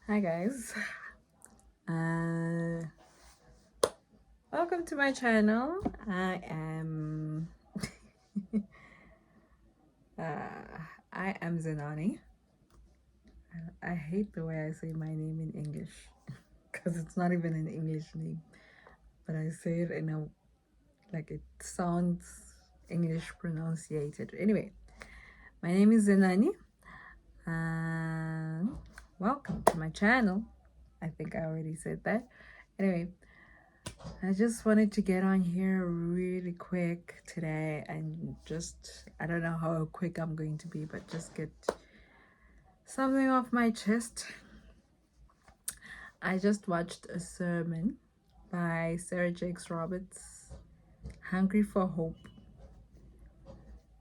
Hi guys, uh, welcome to my channel. I am Zenani. I hate the way I say my name in English because it's not even an English name, but I say it in a like it sounds English pronunciated. Anyway, my name is Zenani. And welcome to my channel. I think I already said that. Anyway, I just wanted to get on here really quick today and I don't know how quick I'm going to be, but just get something off my chest. I just watched a sermon by Sarah Jakes Roberts, Hungry for Hope.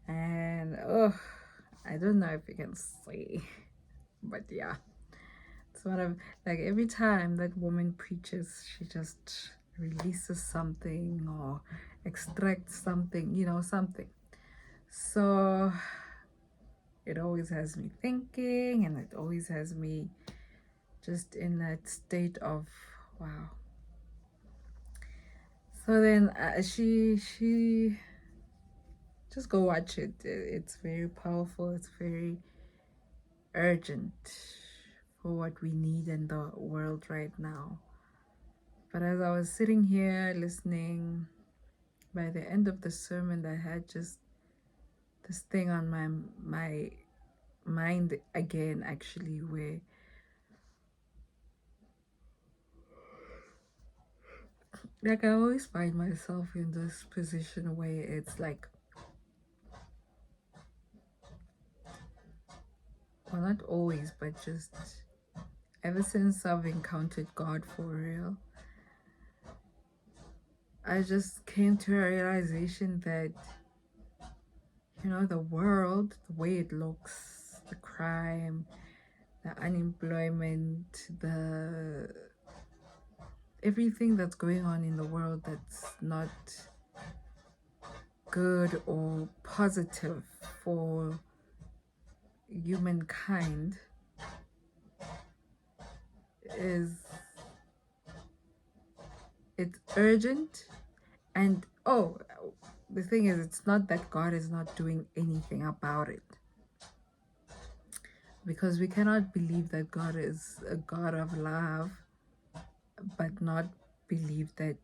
And I don't know if you can see, but yeah, it's one of like every time that woman preaches, she just releases something or extracts something, something. So it always has me thinking, and it always has me just in that state of wow. So then she just go watch it. It's very powerful. It's very urgent for what we need in the world right now. But as I was sitting here listening, by the end of the sermon, I had just this thing on my mind again, actually, where like I always find myself in this position where it's like, well, not always, but just ever since I've encountered God for real, I just came to a realization that, the world, the way it looks, the crime, the unemployment, the everything that's going on in the world that's not good or positive for humankind is it's urgent. And the thing is, it's not that God is not doing anything about it, because we cannot believe that God is a God of love but not believe that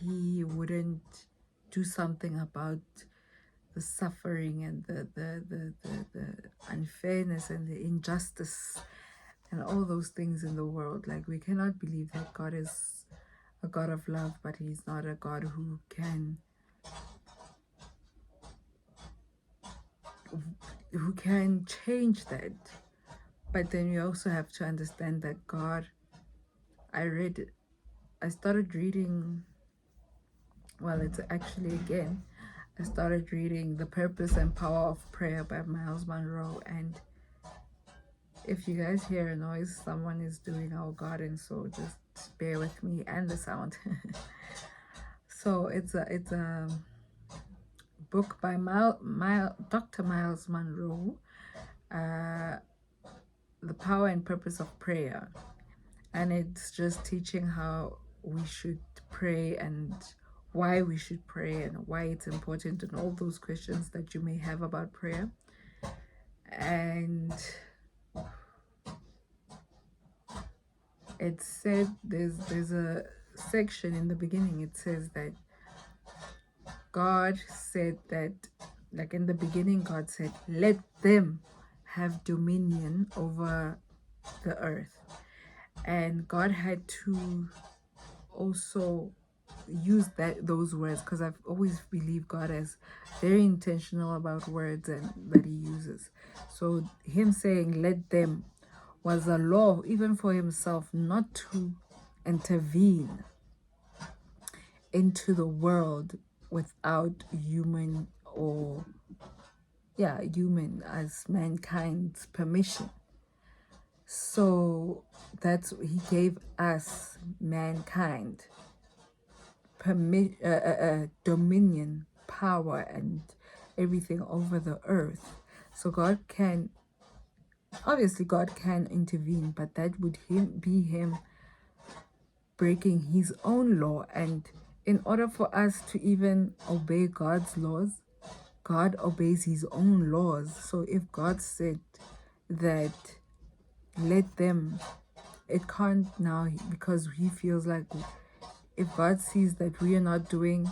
he wouldn't do something about the suffering and the unfairness and the injustice and all those things in the world. Like, we cannot believe that God is a God of love, but he's not a God who can change that. But then you also have to understand that God, I started reading, well, it's actually again, I started reading The Purpose and Power of Prayer by Miles Monroe. And if you guys hear a noise, someone is doing our garden, so just bear with me and the sound. So it's a book by Dr. Miles Monroe, The Power and Purpose of Prayer. And it's just teaching how we should pray and why we should pray and why it's important and all those questions that you may have about prayer. And it said there's a section in the beginning. It says that God said that, like in the beginning, God said, let them have dominion over the earth. And God had to also use those words, because I've always believed God is very intentional about words and that he uses. So him saying let them was a law even for himself, not to intervene into the world without human as mankind's permission. So that's, he gave us, mankind, dominion, power, and everything over the earth. So God can Obviously, God can intervene, but that would be him breaking his own law. And in order for us to even obey God's laws, God obeys his own laws. So if God said that let them, it can't now, because he feels like if God sees that we are not doing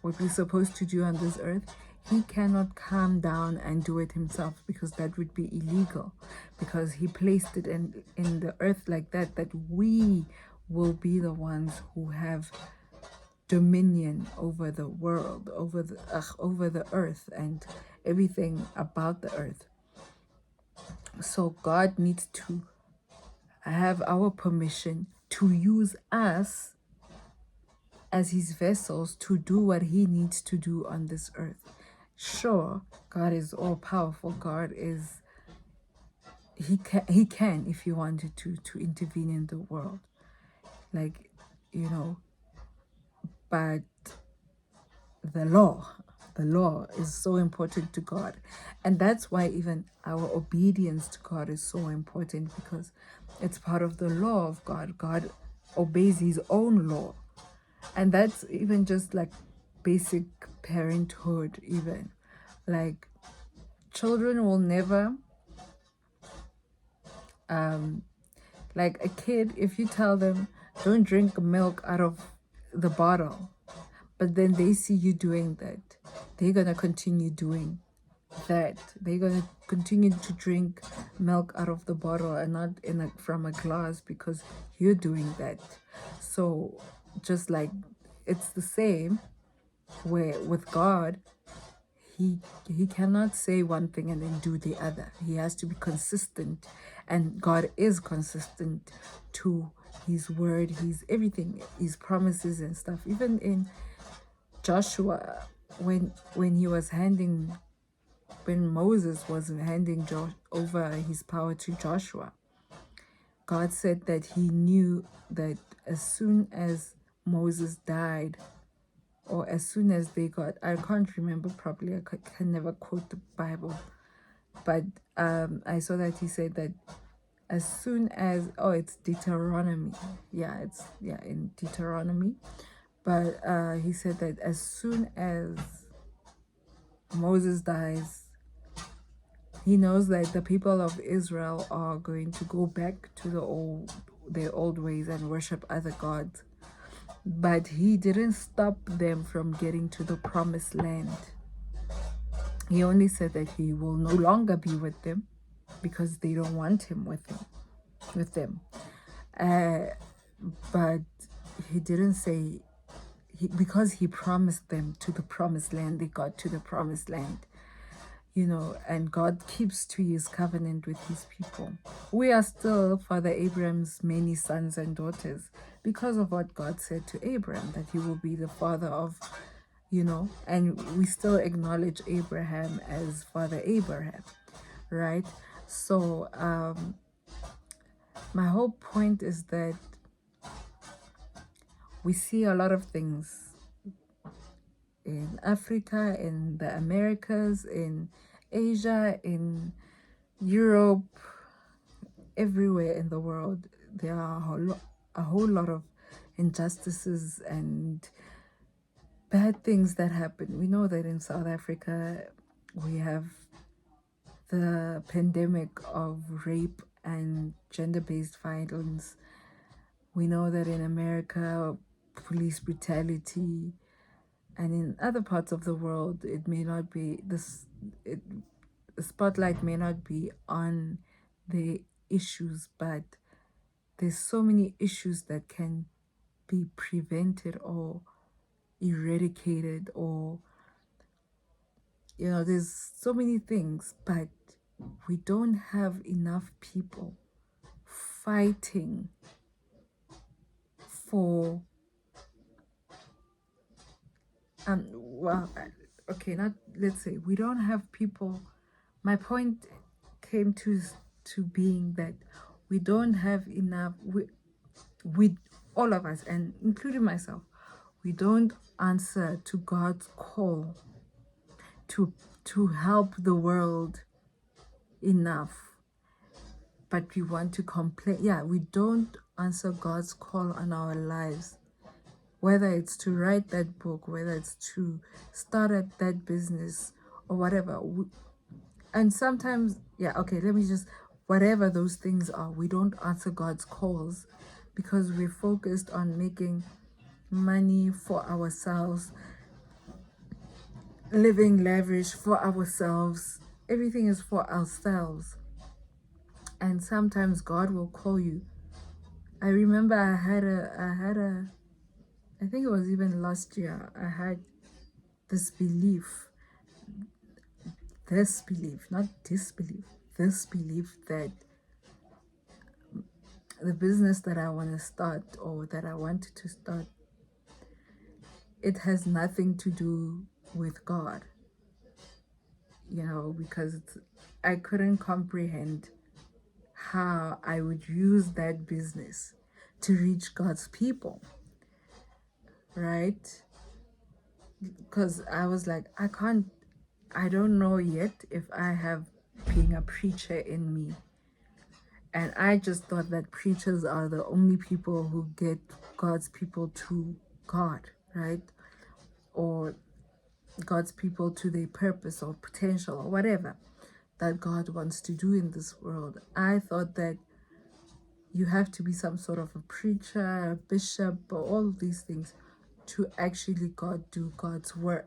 what we're supposed to do on this earth, he cannot come down and do it himself, because that would be illegal, because he placed it in the earth like that, that we will be the ones who have dominion over the world, over the earth and everything about the earth. So God needs to have our permission to use us as his vessels to do what he needs to do on this earth. Sure, God is all powerful. God is, he can if he wanted to intervene in the world, like, but the law is so important to God. And that's why even our obedience to God is so important, because it's part of the law of God. God obeys his own law. And that's even just like basic parenthood. Even like, children will never, like a kid, if you tell them don't drink milk out of the bottle, but then they see you doing that, they're gonna continue doing that. They're gonna continue to drink milk out of the bottle and not from a glass, because you're doing that. So just like, it's the same where with God, he cannot say one thing and then do the other. He has to be consistent, and God is consistent to his word, his everything, his promises and stuff. Even in Joshua, when he was handing when Moses was handing over his power to Joshua, God said that he knew that as soon as Moses died, or as soon as they got, I can't remember properly, can never quote the Bible, but I saw that he said that as soon as, it's Deuteronomy, in Deuteronomy, but he said that as soon as Moses dies, he knows that the people of Israel are going to go back to their old ways and worship other gods. But he didn't stop them from getting to the promised land. He only said that he will no longer be with them because they don't want him with them. But he didn't say, because he promised them to the promised land, they got to the promised land. And God keeps to his covenant with his people. We are still Father Abraham's many sons and daughters because of what God said to Abraham, that he will be the father of, and we still acknowledge Abraham as Father Abraham, right? So my whole point is that we see a lot of things in Africa, in the Americas, in Asia, in Europe, everywhere in the world. There are a whole lot of injustices and bad things that happen. We know that in South Africa, we have the pandemic of rape and gender-based violence. We know that in America, police brutality, and in other parts of the world, it may not be the spotlight may not be on the issues, but there's so many issues that can be prevented or eradicated, or there's so many things, but we don't have enough people fighting for not, let's say we don't have people. My point came to being that we don't have enough, we all of us, and including myself, we don't answer to God's call to help the world enough. but we want to complain. Yeah, we don't answer God's call on our lives, whether it's to write that book, whether it's to start at that business or whatever. And sometimes, yeah, okay, let me just, whatever those things are, we don't answer God's calls because we're focused on making money for ourselves, living lavish for ourselves. Everything is for ourselves. And sometimes God will call you. I remember I think it was even last year, I had this belief, not disbelief, this belief that the business that I want to start or that I wanted to start, it has nothing to do with God, because I couldn't comprehend how I would use that business to reach God's people, right? Because I was like, I don't know yet if I have being a preacher in me. And I just thought that preachers are the only people who get God's people to God, right? Or God's people to their purpose or potential or whatever that God wants to do in this world. I thought that you have to be some sort of a preacher, a bishop, or all of these things to actually do God's work.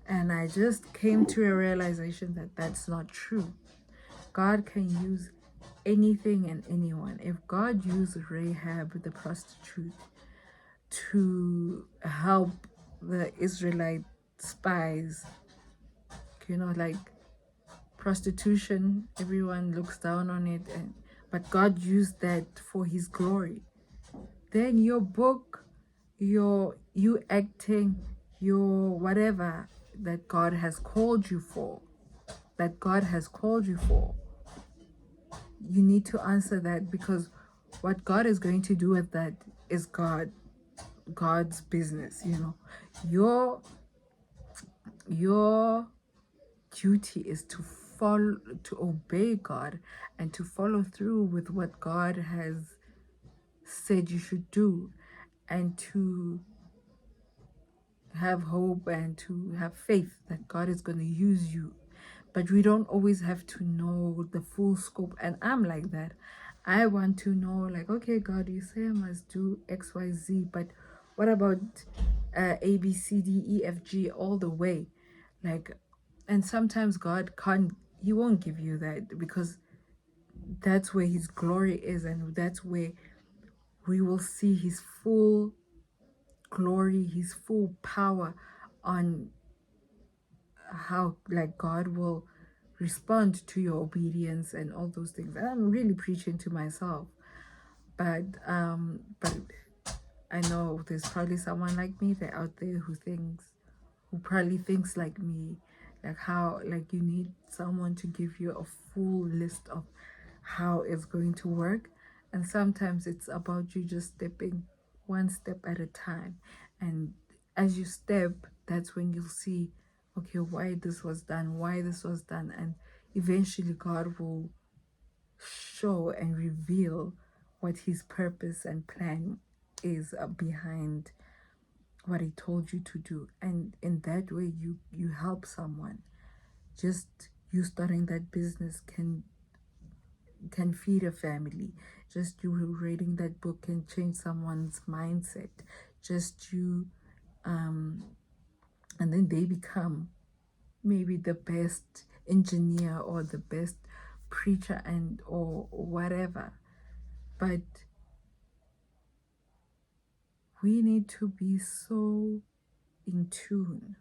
And I just came to a realization that that's not true. God can use anything and anyone. If God used Rahab the prostitute to help the Israelite spies, like prostitution, everyone looks down on it, but God used that for his glory, then your book, you acting, your whatever that God has called you for, you need to answer that, because what God is going to do with that is God's business. Your duty is to obey God and to follow through with what God has said you should do, and to have hope and to have faith that God is going to use you. But we don't always have to know the full scope. And I'm like that. I want to know, like, okay, God, you say I must do X, Y, Z, but what about A, B, C, D, E, F, G all the way? Like, and sometimes God he won't give you that, because that's where his glory is, and that's where we will see his full glory, his full power, on how like God will respond to your obedience and all those things. And I'm really preaching to myself, but I know there's probably someone like me there out there who probably thinks like me, like how, like, you need someone to give you a full list of how it's going to work. And sometimes it's about you just stepping one step at a time, and as you step, that's when you'll see, okay, why this was done, and eventually God will show and reveal what his purpose and plan is behind what he told you to do. And in that way, you help someone. Just you starting that business can feed a family. Just you reading that book can change someone's mindset. Just you and then they become maybe the best engineer or the best preacher and or whatever. But we need to be so in tune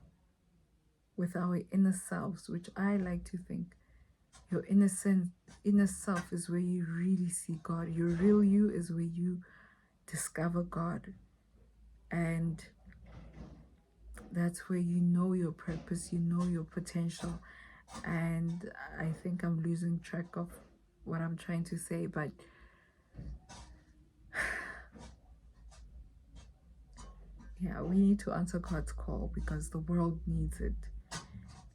with our inner selves, which I like to think your inner self is where you really see God. Your real you is where you discover God, and that's where you know your purpose, you know your potential. And I think I'm losing track of what I'm trying to say, but yeah, we need to answer God's call because the world needs it.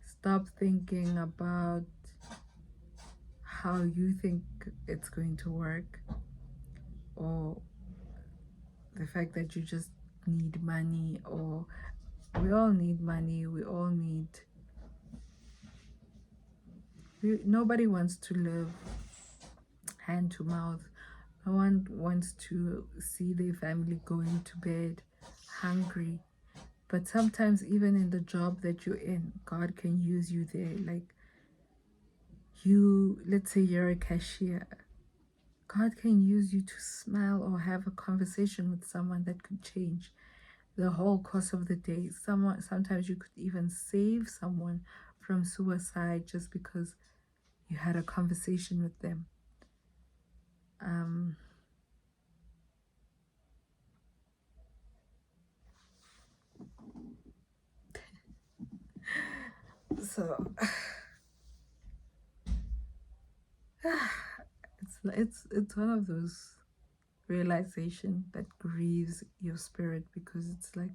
Stop thinking about how you think it's going to work, or the fact that you just need money, or we all need money, we all need, nobody wants to live hand to mouth. No one wants to see their family going to bed hungry. But sometimes even in the job that you're in, God can use you there. Like, you, let's say you're a cashier, God can use you to smile or have a conversation with someone that could change the whole course of the day. Sometimes you could even save someone from suicide just because you had a conversation with them. So it's one of those realization that grieves your spirit, because it's like,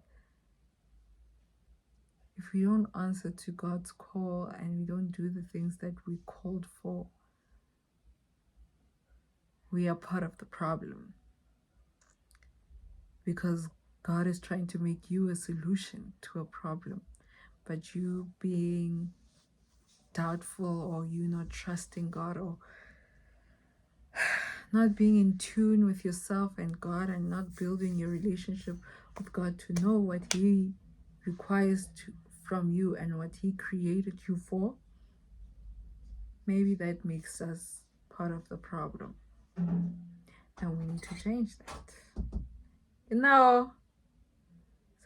if we don't answer to God's call and we don't do the things that we called for, we are part of the problem, because God is trying to make you a solution to a problem, but you being doubtful, or you not trusting God, or not being in tune with yourself and God, and not building your relationship with God to know what He requires from you and what He created you for, maybe that makes us part of the problem, and we need to change that.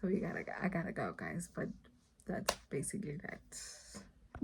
So I gotta go, guys, but that's basically that.